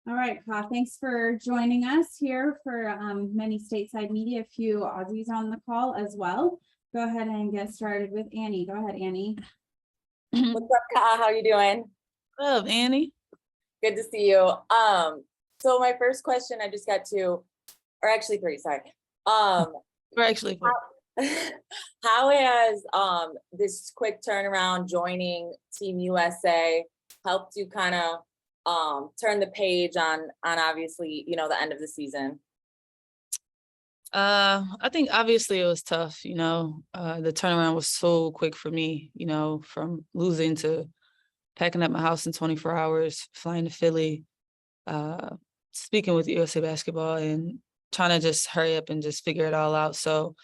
All right, Ka, thanks for joining us here for Many Stateside Media, a few Aussies on the call as well. Go ahead and get started with Annie. Go ahead, Annie. What's up, Ka? How you doing? What's up, Annie? Good to see you. So my first question, I just got two, or actually three, sorry. We're actually How has this quick turnaround joining Team USA helped you kind of turn the page on obviously, you know, the end of the season? I think obviously it was tough, the turnaround was so quick for me, from losing to packing up my house in 24 hours, flying to Philly, speaking with USA Basketball and trying to just hurry up and just figure it all out. So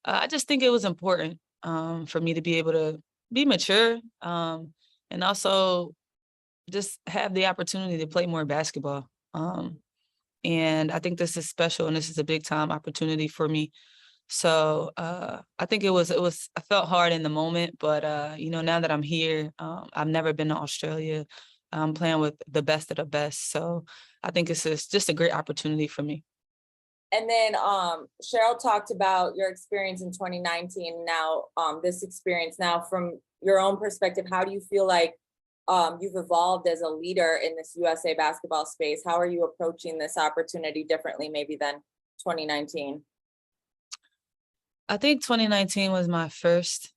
I just think it was important for me to be able to be mature and also just have the opportunity to play more basketball. And I think this is special and this is a big time opportunity for me. So I think it was, I felt hard in the moment, but now that I'm here, I've never been to Australia. I'm playing with the best of the best. So I think it's just a great opportunity for me. And then Cheryl talked about your experience in 2019. Now, this experience now from your own perspective, how do you feel like you've evolved as a leader in this USA basketball space? How are you approaching this opportunity differently maybe than 2019? I think 2019 was my first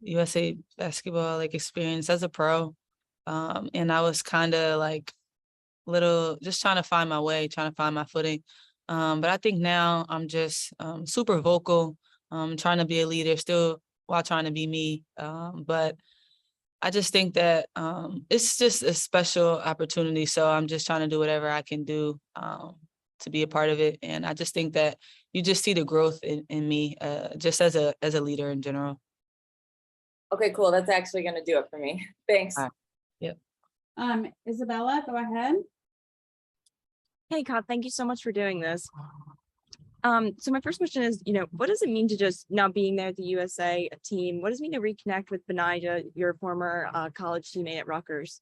USA basketball experience as a pro. And I was kind of just trying to find my way, trying to find my footing. But I think now I'm just super vocal, trying to be a leader still while trying to be me. But I just think that it's just a special opportunity. So I'm just trying to do whatever I can do to be a part of it. And I just think that you just see the growth in me just as a leader in general. Okay, cool. That's actually going to do it for me. Thanks. All right. Yep. Isabella, go ahead. Hey, Ka, thank you so much for doing this. So my first question is, what does it mean to just now being there at the USA team? What does it mean to reconnect with Benida, your former college teammate at Rutgers?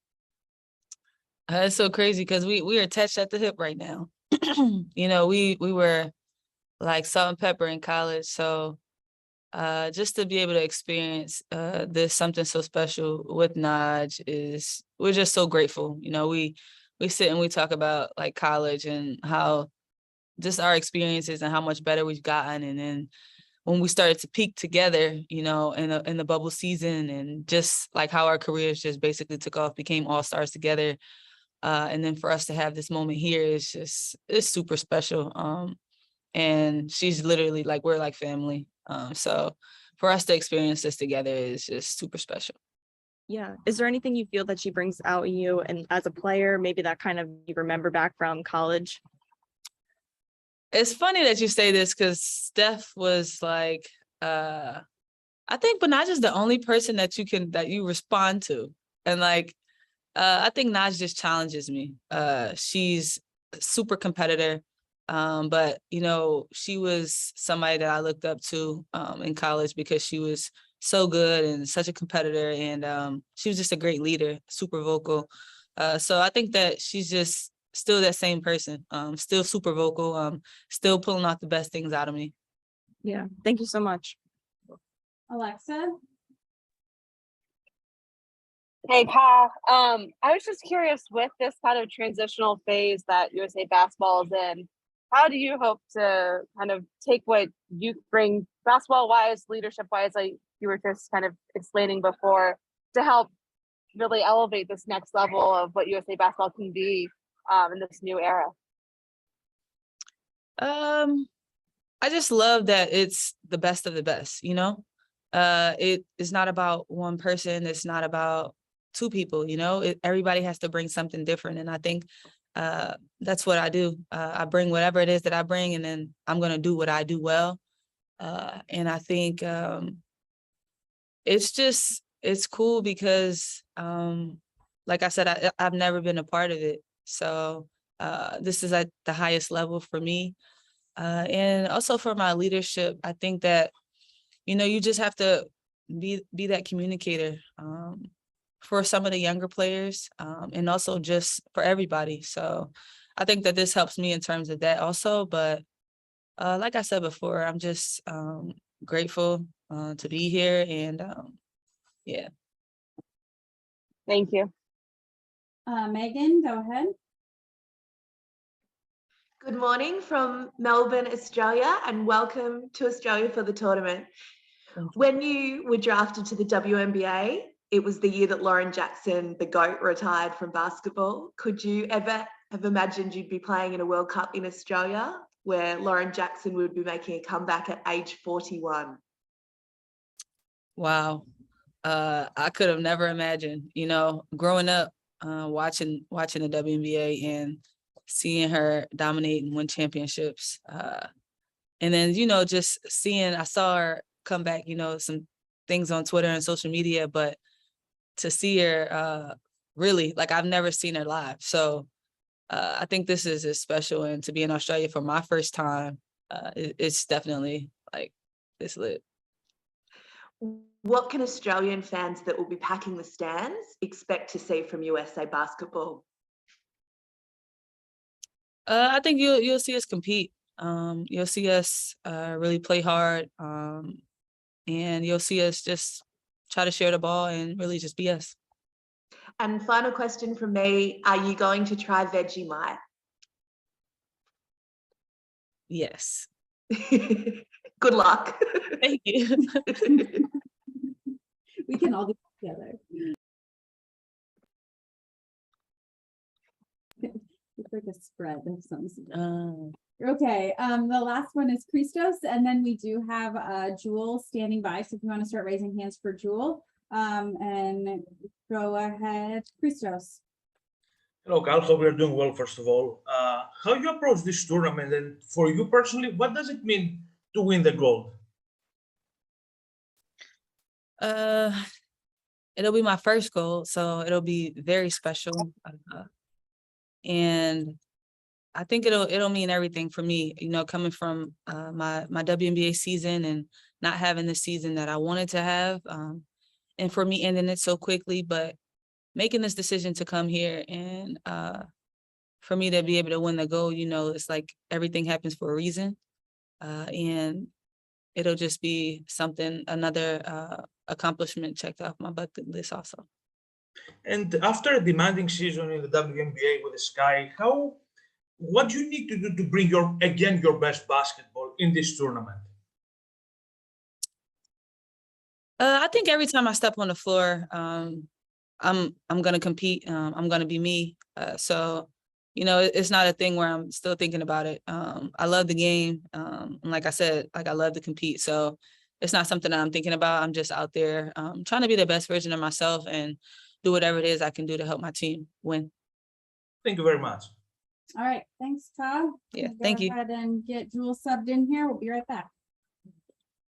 It's so crazy because we are attached at the hip right now. We were like salt and pepper in college. So just to be able to experience this something so special with Naj we're just so grateful. We sit and we talk about like college and how just our experiences and how much better we've gotten. And then when we started to peak together, in the bubble season and just like how our careers just basically took off, became all-stars together. And then for us to have this moment here it's super special. And she's literally we're like family. So for us to experience this together is just super special. Yeah. Is there anything you feel that she brings out in you and as a player, maybe that kind of you remember back from college? It's funny that you say this because Steph was I think Benaj is the only person that you respond to. And I think Naj just challenges me. She's a super competitor. But she was somebody that I looked up to in college because she was so good and such a competitor. And she was just a great leader, super vocal. So I think that she's just still that same person, still super vocal, still pulling out the best things out of me. Yeah. Thank you so much. Alexa. Hey, Ka. I was just curious with this kind of transitional phase that USA basketball is in, how do you hope to kind of take what you bring basketball-wise, leadership-wise, like you were just kind of explaining before, to help really elevate this next level of what USA basketball can be in this new era? I just love that it's the best of the best, It is not about one person. It's not about two people, everybody has to bring something different. And I think that's what I do. I bring whatever it is that I bring, and then I'm going to do what I do well. And I think it's cool because, like I said, I've never been a part of it. So this is at the highest level for me. And also for my leadership, I think that, you just have to be that communicator. for some of the younger players, and also just for everybody. So I think that this helps me in terms of that also. But like I said before, I'm just grateful to be here, and yeah. Thank you. Megan, go ahead. Good morning from Melbourne, Australia, and welcome to Australia for the tournament. When you were drafted to the WNBA, it was the year that Lauren Jackson, the GOAT, retired from basketball. Could you ever have imagined you'd be playing in a World Cup in Australia where Lauren Jackson would be making a comeback at age 41? Wow. I could have never imagined, growing up, watching the WNBA and seeing her dominate and win championships. And then, just I saw her come back, some things on Twitter and social media, but to see her really, like, I've never seen her live. So I think this is special, and to be in Australia for my first time, it's definitely like, it's lit. What can Australian fans that will be packing the stands expect to see from USA basketball? I think you'll see us compete. You'll see us really play hard, and you'll see us just try to share the ball and really just be us. And final question from me, are you going to try Vegemite? Yes. Good luck. Thank you. We can all do it together. It's like a spread of some sort. Okay, the last one is Christos, and then we do have Jewel standing by. So if you want to start raising hands for Jewel, and go ahead, Christos. Hello, Cal. Hope you're doing well, first of all. How you approach this tournament, and for you personally, what does it mean to win the gold? It'll be my first goal, so it'll be very special. And I think it'll mean everything for me, coming from my WNBA season and not having the season that I wanted to have. And for me ending it so quickly, but making this decision to come here and for me to be able to win the gold, it's like everything happens for a reason. And it'll just be something, another accomplishment checked off my bucket list also. And after a demanding season in the WNBA with the Sky, what do you need to do to bring your best basketball in this tournament? I think every time I step on the floor, I'm gonna compete. I'm gonna be me. So, it's not a thing where I'm still thinking about it. I love the game. And like I said, I love to compete. So it's not something that I'm thinking about. I'm just out there trying to be the best version of myself and do whatever it is I can do to help my team win. Thank you very much. All right, thanks, Todd. Yeah, thank you. Go ahead and get Jewel subbed in here. We'll be right back.